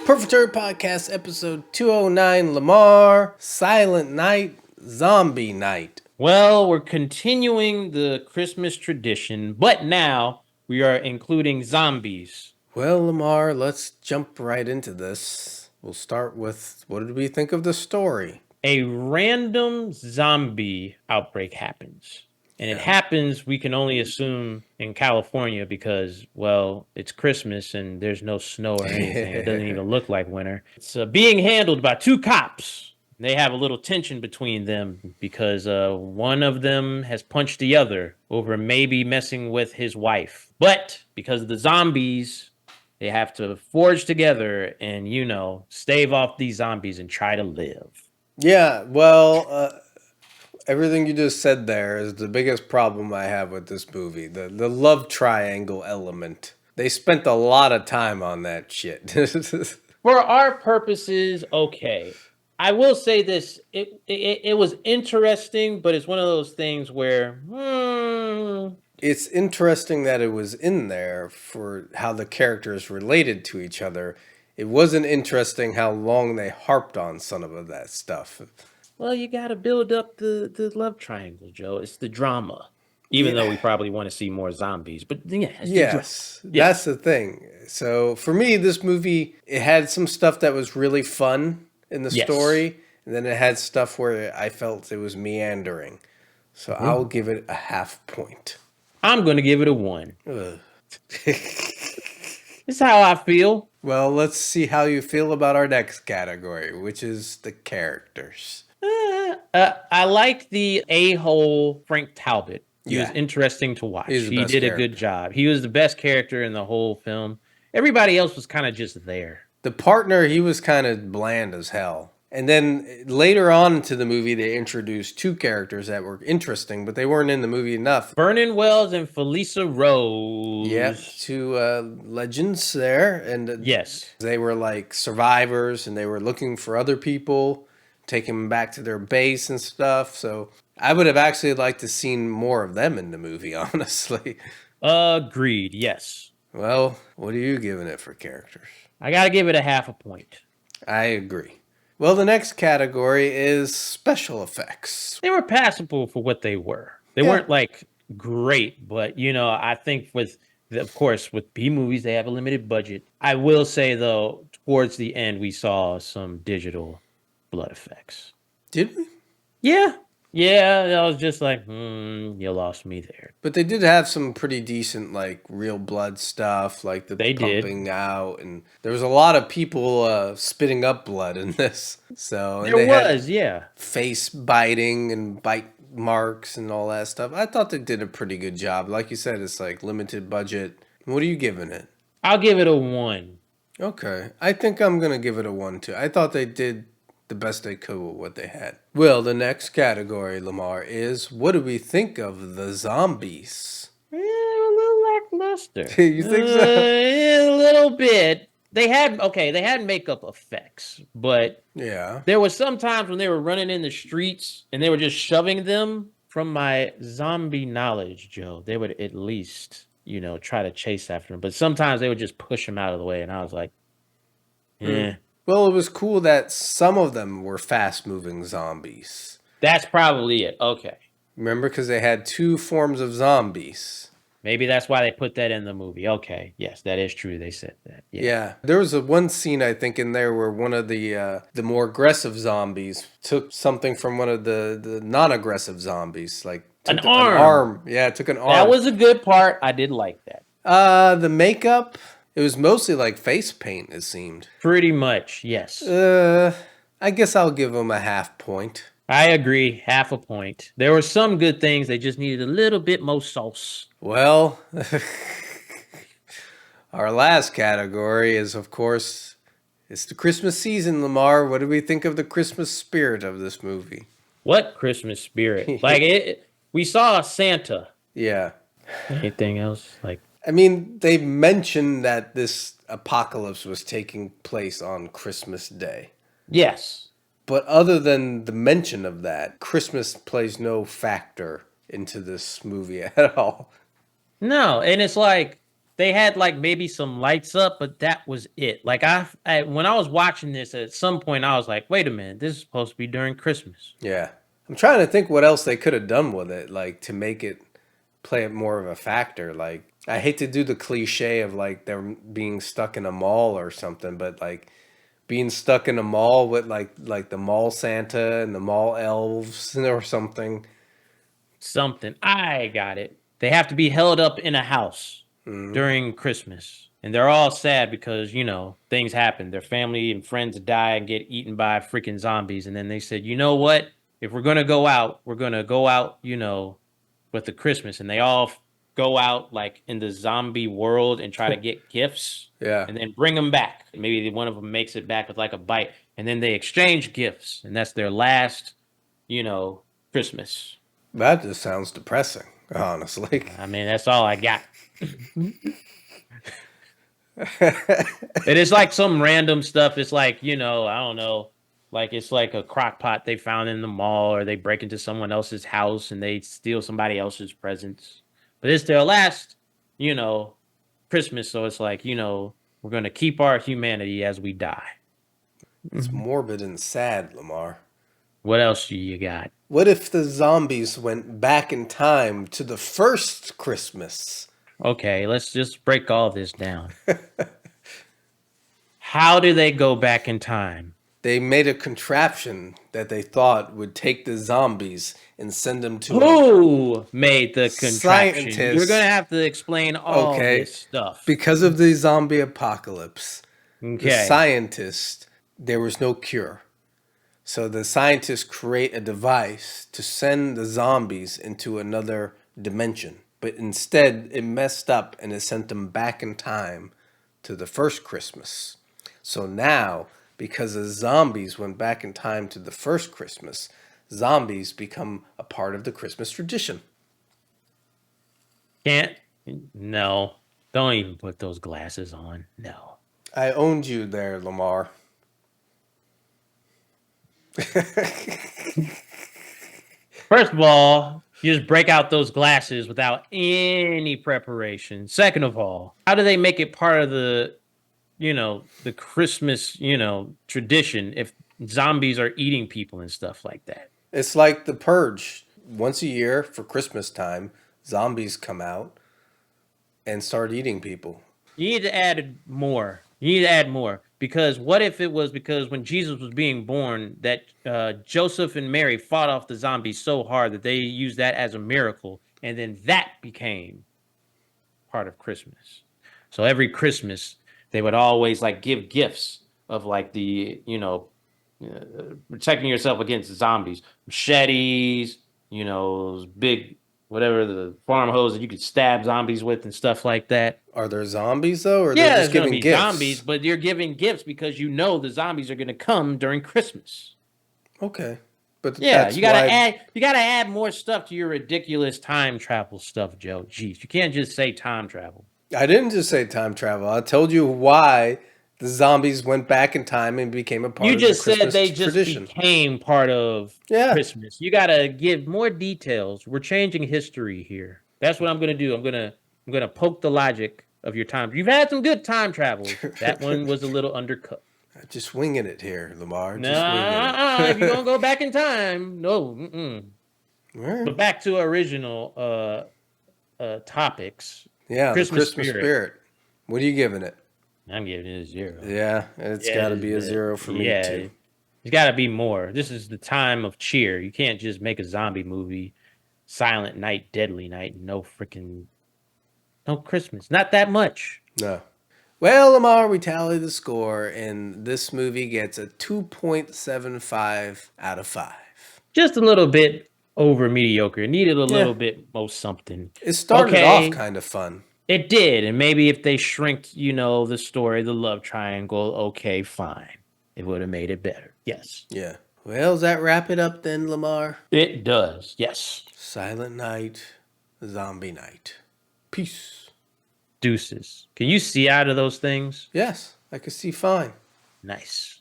Perfect Turd Podcast, episode 209, Lamar, Silent Night, Zombie Night. Well, we're continuing the Christmas tradition, but now we are including zombies. Well, Lamar, let's jump right into this. We'll start with, what did we think of the story? A random zombie outbreak happens. And it Yeah. happens, we can only assume, in California because, well, it's Christmas and there's no snow or anything. It doesn't even look like winter. It's being handled by two cops. They have a little tension between them because one of them has punched the other over maybe messing with his wife. But because of the zombies, they have to forge together and, stave off these zombies and try to live. Yeah, well, everything you just said there is the biggest problem I have with this movie. The love triangle element. They spent a lot of time on that shit. For our purposes, okay. I will say this: it was interesting, but it's one of those things where It's interesting that it was in there for how the characters related to each other. It wasn't interesting how long they harped on some of that stuff. well, you got to build up the love triangle, Joe. It's the drama, even though we probably want to see more zombies. But yeah, it's Yes, that's the thing. So for me, this movie, it had some stuff that was really fun in the story, and then it had stuff where I felt it was meandering. So I'll give it a half point. I'm going to give it a 1. It's how I feel. Well, let's see how you feel about our next category, which is the characters. I like the a-hole Frank Talbot. He was interesting to watch. He did a good job. He was the best character in the whole film. Everybody else was kind of just there. The partner, he was kind of bland as hell. And then later on into the movie, they introduced two characters that were interesting, but they weren't in the movie enough. Vernon Wells and Felissa Rose. Yep, two legends there. And yes, they were like survivors, and they were looking for other people, taking them back to their base and stuff. So I would have actually liked to seen more of them in the movie, honestly. Agreed, yes. Well, what are you giving it for characters? I got to give it a half a point. I agree. Well, the next category is special effects. They were passable for what they were. They weren't like great, but I think of course, with B movies, they have a limited budget. I will say though, towards the end, we saw some digital blood effects. Did we? Yeah, I was just like, you lost me there. But they did have some pretty decent, like, real blood stuff, like the pumping out, and there was a lot of people spitting up blood in this. So there was, face biting and bite marks and all that stuff. I thought they did a pretty good job. Like you said, it's like limited budget. What are you giving it? I'll give it a 1. Okay, I think I'm gonna give it a 1 too. I thought they did the best they could with what they had. Well, the next category, Lamar, is what do we think of the zombies? A little lackluster. You think so? A little bit. They had makeup effects, but there was some times when they were running in the streets and they were just shoving them. From my zombie knowledge, Joe, they would at least, try to chase after them, but sometimes they would just push them out of the way, and I was like, Well, it was cool that some of them were fast-moving zombies. That's probably it. Okay. Remember, because they had two forms of zombies. Maybe that's why they put that in the movie. Okay. Yes, that is true. They said that. Yeah. There was one scene, I think, in there where one of the more aggressive zombies took something from one of the non-aggressive zombies. Like, an arm. Yeah, it took an arm. That was a good part. I did like that. The makeup... It was mostly like face paint, it seemed. Pretty much, yes. I guess I'll give them a half point. I agree, half a point. There were some good things. They just needed a little bit more sauce. Well, our last category is, of course, it's the Christmas season, Lamar. What do we think of the Christmas spirit of this movie? What Christmas spirit? We saw Santa. Yeah. Anything else? I mean, they mentioned that this apocalypse was taking place on Christmas Day. Yes. But other than the mention of that, Christmas plays no factor into this movie at all. No, and it's like, They had like maybe some lights up, but that was it. Like when I was watching this, at some point I was like, wait a minute, this is supposed to be during Christmas. Yeah. I'm trying to think what else they could have done with it, like to make it play it more of a factor. Like I hate to do the cliche of like they're being stuck in a mall or something, but like being stuck in a mall with like the mall Santa and the mall elves or something. Something. I got it. They have to be held up in a house Mm-hmm. during Christmas. And they're all sad because, things happen. Their family and friends die and get eaten by freaking zombies. And then they said, you know what? If we're going to go out, we're going to go out, with the Christmas. And they all go out like in the zombie world and try to get gifts Yeah. and then bring them back. Maybe one of them makes it back with like a bite. And then they exchange gifts. And that's their last, Christmas. That just sounds depressing, honestly. I mean, that's all I got. It is like some random stuff. It's like, I don't know, like it's like a crock pot they found in the mall, or they break into someone else's house and they steal somebody else's presents. But it's their last, you know, Christmas. So it's like, we're going to keep our humanity as we die. It's morbid and sad, Lamar. What else do you got? What if the zombies went back in time to the first Christmas? Okay, let's just break all this down. How do they go back in time? They made a contraption that they thought would take the zombies and send them to Who made the contraption? Scientists. You're going to have to explain all this stuff. Because of the zombie apocalypse, the Okay. scientists, there was no cure. So the scientists create a device to send the zombies into another dimension. But instead, it messed up and it sent them back in time to the first Christmas. So now, because the zombies went back in time to the first Christmas, zombies become a part of the Christmas tradition. No. Don't even put those glasses on. No. I owned you there, Lamar. First of all, you just break out those glasses without any preparation. Second of all, how do they make it part of the Christmas, tradition if zombies are eating people and stuff like that? It's like the Purge. Once a year for Christmas time, zombies come out and start eating people. You need to add more. Because what if it was because when Jesus was being born that Joseph and Mary fought off the zombies so hard that they used that as a miracle, and then that became part of Christmas. So every Christmas they would always like give gifts of like the protecting yourself against zombies, machetes, those big whatever the farm hose that you could stab zombies with and stuff like that. Are there zombies though, or Yeah, they're there's just gonna giving be gifts? zombies, but you're giving gifts because you know the zombies are gonna come during Christmas. Okay, but Yeah, that's you gotta why... add more stuff to your ridiculous time travel stuff, Joe. Jeez, you can't just say time travel. I didn't just say time travel. I told you why the zombies went back in time and became a part You of the just said Christmas they just tradition. became part of Yeah. Christmas. You gotta give more details. We're changing history here. That's what I'm gonna do. I'm gonna poke the logic of your time. You've had some good time travels. That one was a little undercut. Just winging it here, Lamar. No, Just winging it. if you're gonna go back in time, no. Right. But back to original topics. Yeah, Christmas the Christmas spirit. What are you giving it? I'm giving it a 0. Yeah, it's got to be a 0 for me too. It's got to be more. This is the time of cheer. You can't just make a zombie movie, Silent Night, Deadly Night, no Christmas. Not that much. No. Well, Lamar, we tally the score, and this movie gets a 2.75 out of 5. Just a little bit over mediocre. It needed a little bit most something. It started off kind of fun. It did, and maybe if they shrink, the story, the love triangle, okay, fine. It would have made it better. Yes. Yeah. Well, does that wrap it up then, Lamar? It does, yes. Silent Night, Zombie Night. Peace. Deuces. Can you see out of those things? Yes, I can see fine. Nice.